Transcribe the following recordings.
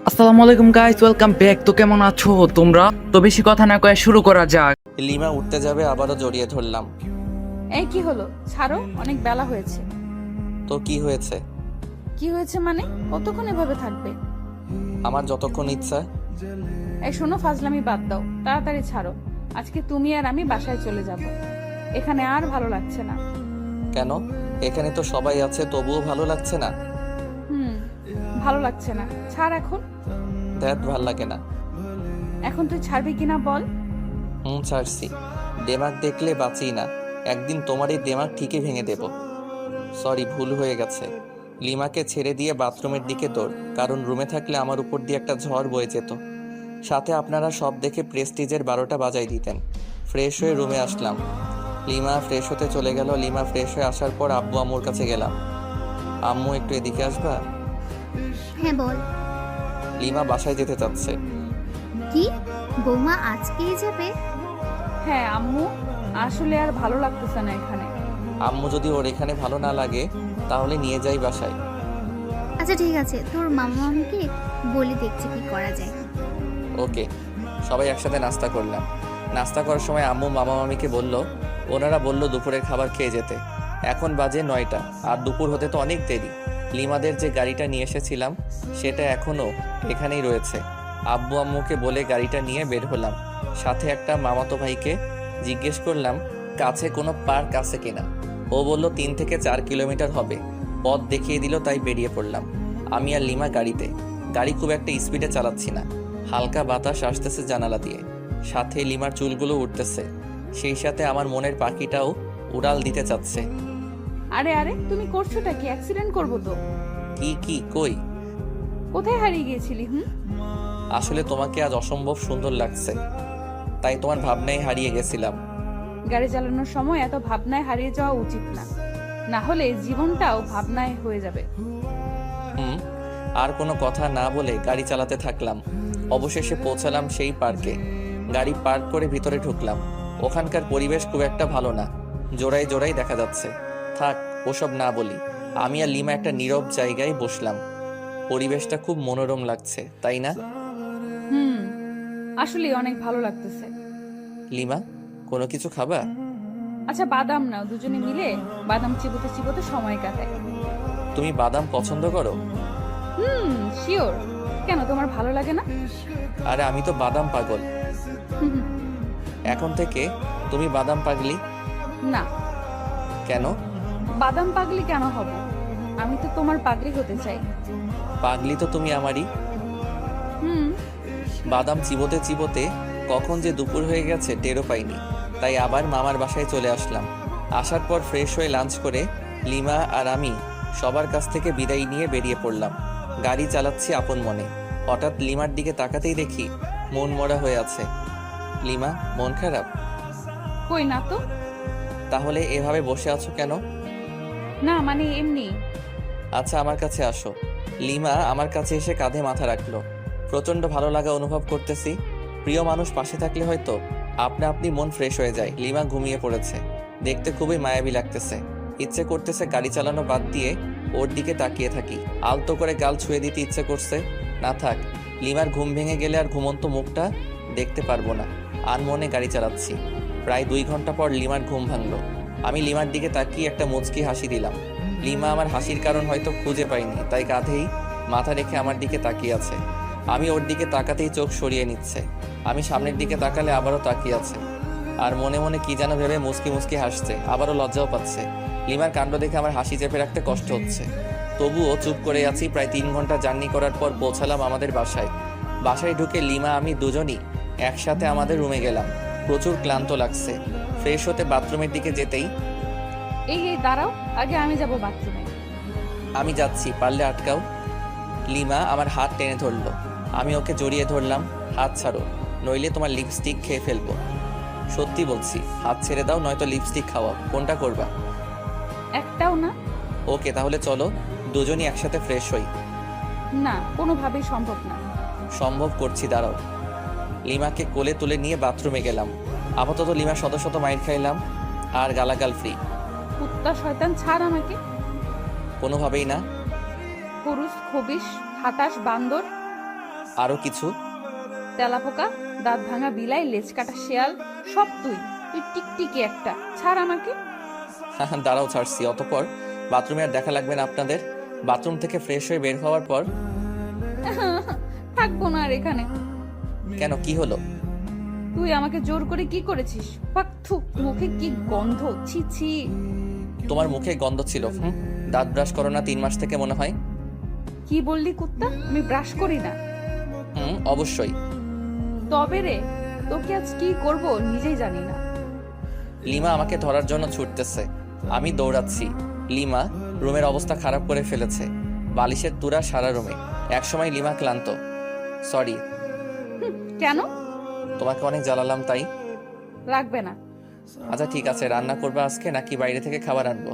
আসসালামু আলাইকুম guys, welcome back. তো কেমন আছো তোমরা? তো বেশি কথা না কয়ে শুরু করা যাক। লিমা উঠতে যাবে, আবারও জড়িয়ে ধরলাম। এই কি হলো? ছাড়ো, অনেক বেলা হয়েছে। তো কি হয়েছে? কি হয়েছে মানে? কতক্ষণ এভাবে থাকবে? আমার যতক্ষণ ইচ্ছা। এই শোনো, ফাজলামি বাদ দাও, তাড়াতাড়ি ছাড়ো। আজকে তুমি আর আমি বাসায় চলে যাব। এখানে আর ভালো লাগছে না। কেন? এখানে তো সবাই আছে, তবুও ভালো লাগছে না? হুম, ভালো লাগছে না। ছাড় এখন। ধ্যাত, ভাল লাগে না। এখন তুই ছাড়বি কিনা বল। ছাড়ছি। দেমাগ দেখলে বাঁচি না। একদিন তোমার এই দেমাগ ঠিকই ভেঙে দেব। সরি, ভুল হয়ে গেছে। লিমাকে ছেড়ে দিয়ে বাথরুমের দিকে দৌড়, কারণ রুমে থাকলে আমার উপর দিয়ে একটা ঝড় বয়ে যেত। সাথে আপনারা সব দেখে প্রেস্টিজের 12টা বাজাই দিতেন। ফ্রেশ হয়ে রুমে আসলাম। লিমা ফ্রেশ হতে চলে গেল। লিমা ফ্রেশ হয়ে আসার পর আব্বু আম্মুর কাছে গেলাম। আম্মু, একটু এদিকে আসবা? হ্যাঁ বল। লিমা বাসায় যেতে চাচ্ছে। কি? বৌমা আজকেই যাবে? হ্যাঁ আম্মু, আসলে আর ভালো লাগতেছে না এখানে। আম্মু, যদি ওর এখানে ভালো না লাগে তাহলে নিয়ে যাই বাসায়। আচ্ছা ঠিক আছে, তোর মামা মামিকে বলি, দেখছি কি করা যায়। ওকে। সবাই একসাথে নাস্তা করলাম। নাস্তা করার সময় আম্মু মামা মামিকে বলল, ওনারা বলল দুপুরের খাবার খেয়ে যেতে। এখন বাজে 9টা, আর দুপুর হতে তো অনেক দেরি। লিমাদের যে গাড়িটা নিয়ে এসেছিলাম সেটা এখনও এখানেই রয়েছে। আব্বু আম্মুকে বলে গাড়িটা নিয়ে বের হলাম। সাথে একটা মামাতো ভাইকে জিজ্ঞেস করলাম কাছে কোনো পার্ক আছে কিনা। ও বলল 3 থেকে 4 কিলোমিটার হবে। পথ দেখিয়ে দিল, তাই বেরিয়ে পড়লাম। আমি আর লিমা গাড়িতে। গাড়ি খুব একটা স্পিডে চালাচ্ছি না। হালকা বাতাস আসতেছে জানালা দিয়ে, সাথে লিমার চুলগুলো উঠতেছে। সেই সাথে আমার মনের পাখিটাও উড়াল দিতে চাচ্ছে। আরে আরে, তুমি করছোটা কি? অ্যাক্সিডেন্ট করবো তো। কি কই? কোথায় হারিয়ে গিয়েছিলি? আসলে তোমাকে আজ অসম্ভব সুন্দর লাগছে, তাই তোমার ভাবনায় হারিয়ে গেছিলাম। গাড়ি চালানোর সময় এত ভাবনায় হারিয়ে যাওয়া উচিত না, না হলে জীবনটাও ভাবনায় হয়ে যাবে। আর কোনো কথা না বলে গাড়ি চালাতে থাকলাম। অবশেষে পৌঁছালাম সেই পার্কে। গাড়ি পার্ক করে ভিতরে ঢুকলাম। ওখানকার পরিবেশ খুব একটা ভালো না। জোড়ায় জোড়াই দেখা যাচ্ছে। থাক, ওসব না বলি। আমি আর লিমা একটা নীরব জায়গায় বসলাম। পরিবেশটা খুব মনোরম লাগছে, তাই না? হুম, আসলে অনেক ভালো লাগতেছে। লিমা, কোনো কিছু খাবা? আচ্ছা বাদাম নাও, দুজনে মিলে বাদাম চিবোতে চিবোতে সময় কাটায়। তুমি বাদাম পছন্দ করো? শিওর। কেন, তোমার ভালো লাগে না? আরে আমি তো বাদাম পাগল। এখন থেকে তুমি বাদাম পাগলি? না। কেন? বাদাম পাগলি কেন হব? আমি তো তোমার পাগলি হতে চাই। পাগলি তো তুমি আমারই। হুম। বাদাম চিবোতে চিবোতে কখন যে দুপুর হয়ে গেছে টেরও পাইনি। তাই আবার মামার বাসায় চলে আসলাম। আসার পর ফ্রেশ হয়ে লাঞ্চ করে লিমা আর আমি সবার কাছ থেকে বিদায় নিয়ে বেরিয়ে পড়লাম। গাড়ি চালাচ্ছি আপন মনে। হঠাৎ লিমার দিকে তাকাতেই দেখি মন মরা হয়ে আছে। লিমা, মন খারাপ? কই না তো। তাহলে এভাবে বসে আছো কেন? না মানে এমনি। আচ্ছা, আমার কাছে আসো। লিমা আমার কাছে এসে কাঁধে মাথা রাখলো। প্রচন্ড ভালো লাগা অনুভব করতেছি। প্রিয় মানুষ পাশে থাকলে হয়তো আপনা আপনি মন ফ্রেশ হয়ে যায়। লিমা ঘুমিয়ে পড়েছে। দেখতে খুবই মায়াবী লাগতেছে। ইচ্ছে করতেছে গাড়ি চালানো বাদ দিয়ে ওর দিকে তাকিয়ে থাকি। আলতো করে গাল ছুঁয়ে দিতে ইচ্ছে করছে। না থাক, লিমার ঘুম ভেঙে গেলে আর ঘুমন্ত মুখটা দেখতে পারবো না। আনমনে গাড়ি চালাচ্ছি। প্রায় 2 ঘন্টা পর লিমার ঘুম ভাঙলো। আমি লিমার দিকে তাকিয়ে একটা মুচকি হাসি দিলাম। লিমা আমার হাসির কারণ হয়তো খুঁজে পাইনি, তাই কাঁধেই মাথা রেখে আমার দিকে তাকিয়ে আছে। আমি ওর দিকে তাকাতেই চোখ সরিয়ে নিচ্ছে। আমি সামনের দিকে তাকালে আবারও তাকিয়ে আছে, আর মনে মনে কি যেন ভেবে মুচকি মুচকি হাসছে। আবারও লজ্জাও পাচ্ছে। লিমার কাণ্ড দেখে আমার হাসি চেপে রাখতে কষ্ট হচ্ছে। তবুও চুপ করে আছি। প্রায় 3 ঘন্টা জার্নি করার পর পৌঁছালাম আমাদের বাসায়। বাসায় ঢুকে লিমা আমি দুজনই একসাথে আমাদের রুমে গেলাম। প্রচুর ক্লান্ত লাগছে। ফ্রেশ হতে বাথরুমের দিকে যেতেই, এই দাঁড়াও, আগে আমি যাব বাথরুমে। আমি যাচ্ছি, পারলে আটকাও। লিমা আমার হাত টেনে ধরলো। আমি ওকে জড়িয়ে ধরলাম। হাত ছাড়ো, নইলে তোমার লিপস্টিক খেয়ে ফেলবো। সত্যি বলছি, হাত ছেড়ে দাও, নয়তো লিপস্টিক খাওয়াও। কোনটা করবা? একটাও না। ওকে, তাহলে চলো দুজনই একসাথে ফ্রেশ হই। না, কোনোভাবেই সম্ভব না। সম্ভব করছি, দাঁড়াও। লিমাকে কোলে তুলে নিয়ে বাথরুমে গেলাম। আপাতত লিমা শত শত মাইর খাইলাম, আর গালাগাল ফ্রি। কুত্তা শয়তান, ছাড় আমাকে। কোনোভাবেই না। পুরুষ খবিশ, হাতাশ বান্দর। আরো কিছু? তেলাপোকা, দাঁত ভাঙা বিলাই, লেজ কাটা শেয়াল, সব তুই। তুই টিকটিকি একটা, ছাড় আমাকে। দাঁড়াও, ছাড়ছি। অতঃপর বাথরুমে আর দেখা লাগবে না আপনাদের। বাথরুম থেকে ফ্রেশ হয়ে বের হওয়ার পর থাকবো না আর এখানে। কেন, কি হলো? তুই আমাকে জোর করে কি করেছিস? পাক থু, মুখে কি গন্ধ, ছি ছি। তোমার মুখে গন্ধ ছিল। দাঁত ব্রাশ করো না 3 মাস থেকে মনে হয়। কি বললি কুত্তা? আমি ব্রাশ করি না। অবশ্যই। তবে রে, তোকে আজ কি করব নিজেই জানি না। লিমা আমাকে ধরার জন্য ছুটতেছে, আমি দৌড়াচ্ছি। লিমা রুমের অবস্থা খারাপ করে ফেলেছে, বালিশের তুরা সারা রুমে। একসময় লিমা ক্লান্ত। সরি। কেন? তোমাকে অনেক জ্বালালাম তাই। লাগবে না। আচ্ছা ঠিক আছে, রান্না করবে আজকে নাকি বাইরে থেকে খাবার আনবো?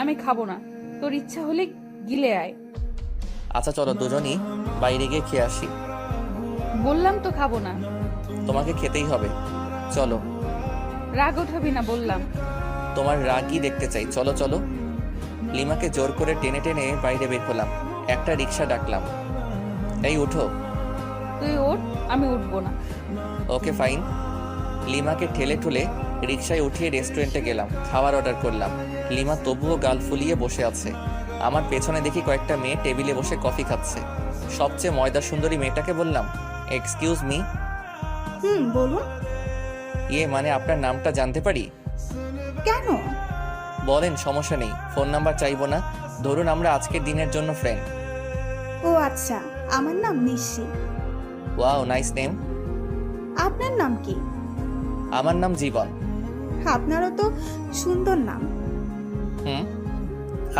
আমি খাবো না, তোর ইচ্ছা হলে গিলে আয়। আচ্ছা চলো দুজনই বাইরে গিয়ে খেয়ে আসি। বললাম তো খাবো না। তোমাকে খেতেই হবে, চলো। রাগ ওঠাবি না বললাম। তোমার রাগই দেখতে চাই, চলো চলো। লিমাকে জোর করে টেনে টেনে বাইরে বের হলাম। একটা রিক্সা ডাকলাম। এই উঠো। তুই ওঠ, আমি উঠবো না। Okay fine. লিমাকে ঠেলে ঠুলে রিক্সায় উঠিয়ে রেস্টুরেন্টে গেলাম, খাবার অর্ডার করলাম। লিমা তবুও গাল ফুলিয়ে বসে আছে। আমার পেছনে দেখি কয়েকটা মেয়ে টেবিলে বসে কফি খাচ্ছে। সবচেয়ে ময়দা সুন্দরী মেয়েটাকে বললাম, এক্সকিউজ মি। বলুন। মানে আপনার নামটা জানতে পারি? কেন? বলেন, সমস্যা নেই। ফোন নাম্বার চাইবো না, ধরুন আমরা আজকের দিনের জন্য ফ্রেন্ড। ও আচ্ছা, আমার নাম নিশি। Wow, nice name. আপনার নাম কি? আমার নাম জীবন। আপনারও তো সুন্দর নাম।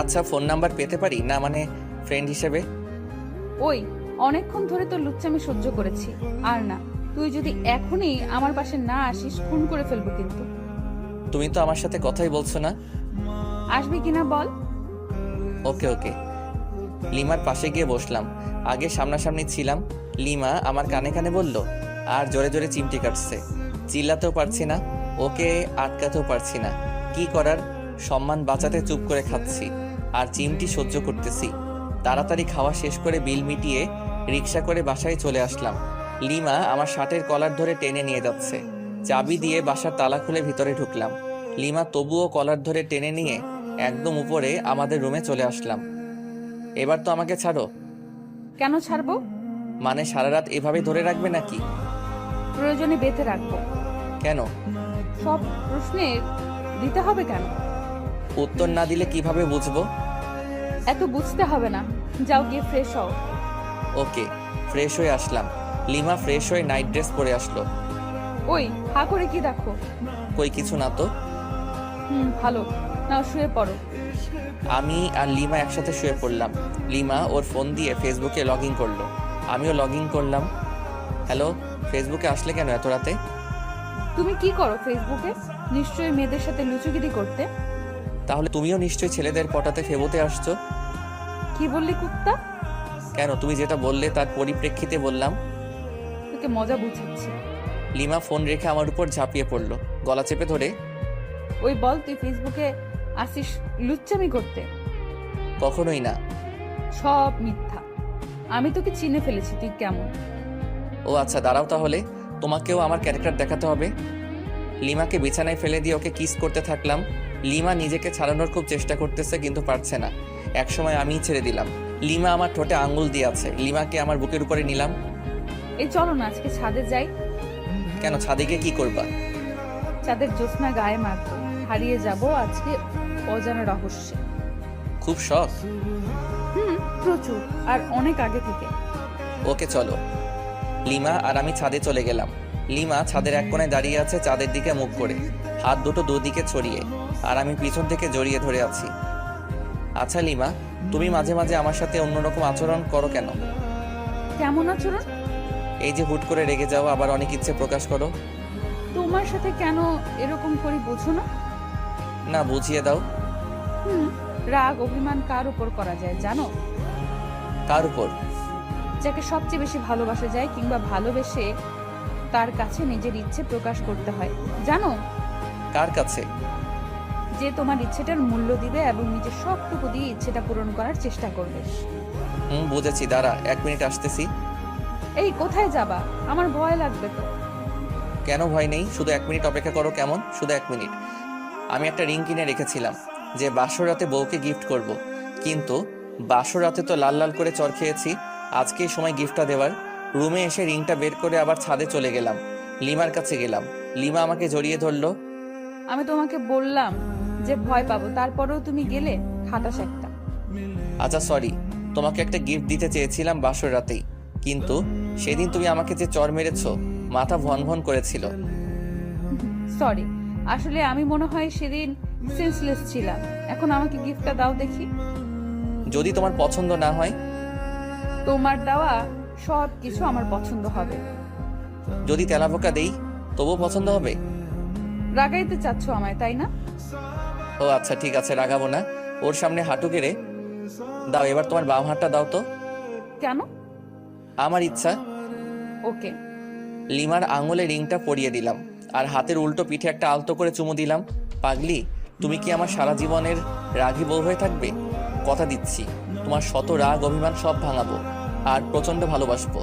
আচ্ছা, ফোন নাম্বার পেতে পারি না, মানে ফ্রেন্ড হিসেবে? ওই, অনেকক্ষণ ধরে তো লুচ্চামি সহ্য করেছি, আর না। তুই যদি এখনই আমার পাশে না আসিস, খুন করে ফেলবো কিন্তু। তুমি তো আমার সাথে কথাই বলছো না। আসবি কিনা বল। ওকে ওকে। লিমার পাশে গিয়ে বসলাম। আগে সামনাসামনি ছিলাম। লিমা আমার কানে কানে বলল, আর জোরে জোরে চিমটি কাটছে। চিল্লাতেও পারছি না, ওকে আটকাতেও পারছি না। কি করার, সম্মান বাঁচাতে চুপ করে খাচ্ছি আর চিমটি সহ্য করতেছি। তাড়াতাড়ি খাওয়া শেষ করে বিল মিটিয়ে রিক্সা করে বাসায় চলে আসলাম। লিমা আমার শার্টের কলার ধরে টেনে নিয়ে যাচ্ছে। চাবি দিয়ে বাসার তালা খুলে ভিতরে ঢুকলাম। লিমা তবুও কলার ধরে টেনে নিয়ে একদম উপরে আমাদের রুমে চলে আসলাম। এবার তো আমাকে ছাড়ো। কেন ছাড়বো? মানে সারা রাত এভাবে ধরে রাখবে নাকি? প্রয়োজনে বেঁধে রাখবো। কেন? সব প্রশ্নের দিতে হবে কেন? উত্তর না দিলে কিভাবে বুঝবো? এত বুঝতে হবে না, যাও গিয়ে ফ্রেশ হও। ওকে। ফ্রেশ হয়ে আসলাম। লিমা ফ্রেশ হয়ে নাইট ড্রেস পরে আসলো। ওই, হা করে কি দেখো? কই কিছু না তো। ভালো। নাও শুয়ে পড়ো। আমি আর লিমা একসাথে শুয়ে পড়লাম। লিমা ওর ফোন দিয়ে ফেসবুকে লগ ইন করলো, আমিও লগ ইন করলাম। হ্যালো, ফেসবুকে আসলে কেন এত রাতে? তুমি কি করো ফেসবুকে? নিশ্চয়ই মেয়েদের সাথে লুচুগিরি করতে। তাহলে তুমিও নিশ্চয়ই ছেলেদের পটাতে ফেবোতে আসছো। কি বললি কুত্তা? কেন, তুমি যেটা বললে তার পরিপ্রেক্ষিতে বললাম। তোকে মজা বুঝাচ্ছি। লিমা ফোন রেখে আমার উপর ঝাঁপিয়ে পড়লো, গলা চেপে ধরে। ওই বল, তুই ফেসবুকে আসিস লুচ্চামি করতে? কখনোই না। সব মিথ্যা। আমি তোকে চিনে ফেলেছি, তুই কেমন। ও আচ্ছা, দাঁড়াও তাহলে, তোমাকেও আমার ক্যারেক্টার দেখাতে হবে। লিমাকে বিছানায় ফেলে দিয়ে ওকে কিস করতে থাকলাম। লিমা নিজেকে ছাড়ানোর খুব চেষ্টা করতেছে, কিন্তু পারছে না। একসময় আমিই ছেড়ে দিলাম। লিমা আমার ঠোঁটে আঙ্গুল দিয়ে আছে। লিমাকে আমার বুকের উপরে নিলাম। এই চলো না আজকে ছাদে যাই। কেন, ছাদে গিয়ে কি করবা? চাঁদের জ্যোৎস্না গায়ে মাখবো, হারিয়ে যাব আজকে অজানা রহস্যে। খুব শখ? প্রচুর, আর অনেক আগে থেকে। ওকে চলো। লিমা আর আমি ছাদে চলে গেলাম। লিমা ছাদের এক কোণায় দাঁড়িয়ে আছে চাঁদের দিকে মুখ করে, হাত দুটো দুদিকে ছড়িয়ে, আর আমি পিছন থেকে জড়িয়ে ধরে আছি। আচ্ছা লিমা, তুমি মাঝে মাঝে আমার সাথে অন্যরকম আচরণ করো কেন? কেমন আচরণ? এই যে হুট করে রেগে যাও, আবার অনেক ইচ্ছে প্রকাশ করো। তোমার সাথে কেন এরকম করি বুঝো না? না, বুঝিয়ে দাও। রাগ অভিমান কার উপর করা যায় জানো? কার উপর? যাকে সবচেয়ে বেশি ভালোবাসা যায়, কিংবা ভালোবেসে তার কাছে নিজের ইচ্ছে প্রকাশ করতে হয়, জানো? কার কাছে? যে তোমার ইচ্ছেটার মূল্য দিবে এবং নিজের সবটুকু দিয়ে ইচ্ছেটা পূরণ করার চেষ্টা করবে। বুঝেছি, দাঁড়া 1 মিনিট আসতেছি। এই কোথায় যাবা? আমার ভয় লাগবে তো। কেন ভয় নেই, শুধু 1 মিনিট অপেক্ষা করো। কেমন? শুধু 1 মিনিট। আমি একটা রিং কিনে রেখেছিলাম যে বাসর রাতে বউকে গিফট করব, কিন্তু বাসর রাতে তো লাল লাল করে চর খেয়েছি। আজকেই সময় গিফটটা দেওয়ার। রুমে এসে রিংটা বের করে আবার ছাদে চলে গেলাম। লিমার কাছে গেলাম। লিমা আমাকে জড়িয়ে ধরলো। আমি তোমাকে বললাম যে ভয় পাবো, তারপরেও তুমি গেলে। খাটাস একটা। আচ্ছা সরি, তোমাকে একটা গিফট দিতে চেয়েছিলাম বাসর রাতেই, কিন্তু সেদিন তুমি আমাকে যে চর মেরেছো, মাথা ভন ভন করেছিল। সরি, আসলে আমি মনে হয় সেদিন সেন্সলেস ছিলাম। এখন আমাকে গিফটটা দাও দেখি। যদি তোমার পছন্দ না হয়? তোমার দেওয়া সব কিছু আমার পছন্দ হবে। যদি তেলাপোকা দেই তবুও পছন্দ হবে? রাগাইতে চাচ্ছ আমায়, তাই না? ও আচ্ছা ঠিক আছে, রাগাবো না। ওর সামনে হাঁটু গেড়ে দাও। এবার তোমার বাম হাতটা দাও তো। কেন? আমার ইচ্ছা। ওকে। লিমার আঙুলে রিংটা পরিয়ে দিলাম আর হাতের উল্টো পিঠে একটা আলতো করে চুমু দিলাম। পাগলি, তুমি কি আমার সারা জীবনের রাগী বউ হয়ে থাকবে? কথা দিচ্ছি, তোমার শত রাগ অভিমান সব ভাঙাবো আর প্রচন্ড ভালোবাসবো।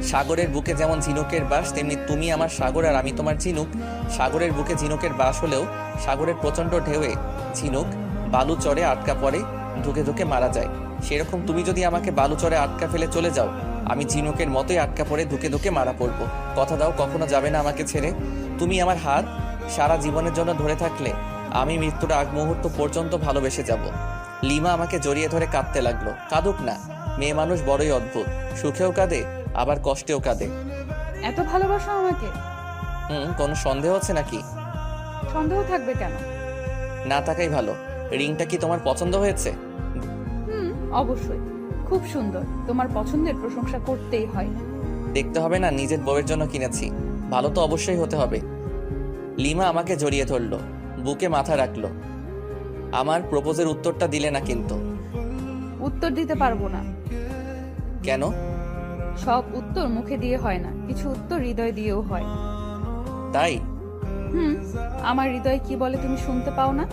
সাগরের বুকে যেমন ঝিনুকের বাস, তেমনি তুমি আমার সাগর আর আমি তোমার ঝিনুক। সাগরের বুকে ঝিনুকের বাস হলেও সাগরের প্রচন্ড ঢেউয়ে ঝিনুক বালু চরে আটকা পড়ে, ধুকে ধুকে মারা যায়। সেরকম তুমি যদি আমাকে বালু চরে আটকা ফেলে চলে যাও, আমি ঝিনুকের মতোই আটকা পড়ে ধুকে ধুকে মারা পড়বো। কথা দাও কখনো যাবে না আমাকে ছেড়ে। তুমি আমার হাত সারা জীবনের জন্য ধরে থাকলে আমি মৃত্যুর আগ মুহূর্ত পর্যন্ত ভালোবেসে যাব। লিমা আমাকে জড়িয়ে ধরে কাঁদতে লাগলো। কাঁদুক না, মেয়ে মানুষ বড়ই অদ্ভুত, সুখেও কাঁদে আবার কষ্টেও কাঁদে। এত ভালোবাসো আমাকে? কোনো সন্দেহ আছে নাকি? সন্দেহ থাকবে কেন? না থাকাই ভালো। রিংটা কি তোমার পছন্দ হয়েছে? অবশ্যই, খুব সুন্দর। তোমার পছন্দের প্রশংসা করতেই হয়। দেখতে হবে না, নিজের বউয়ের জন্য কিনেছি, ভালো তো অবশ্যই হতে হবে। লিমা আমাকে জড়িয়ে ধরলো, বুকে মাথা রাখলো। আমার প্রপোজের উত্তরটা দিলে না কিন্তু। উত্তর দিতে পারবো না। কেন? সব উত্তর মুখে দিয়ে হয় না, কিছু উত্তর হৃদয় দিয়েও হয়। তাই? আমার হৃদয় কি বলে তুমি শুনতে পাও না?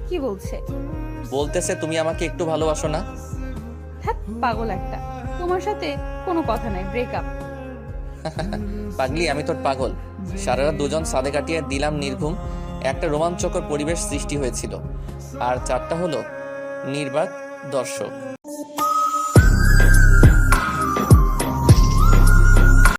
কি বলছে? বলতেছে তুমি আমাকে একটু ভালোবাসো না। হ্যাঁ, পাগল একটা। তোমার সাথে কোনো কথা নাই, ব্রেকআপ। পাগলি, আমি তোর পাগল। সারা রাত দুজন সাদে কাটিয়ে দিলাম নির্ঘুম। একটা রোমাঞ্চকর পরিবেশ সৃষ্টি হয়েছিল। আর 4টা হলো নির্বাক দর্শক।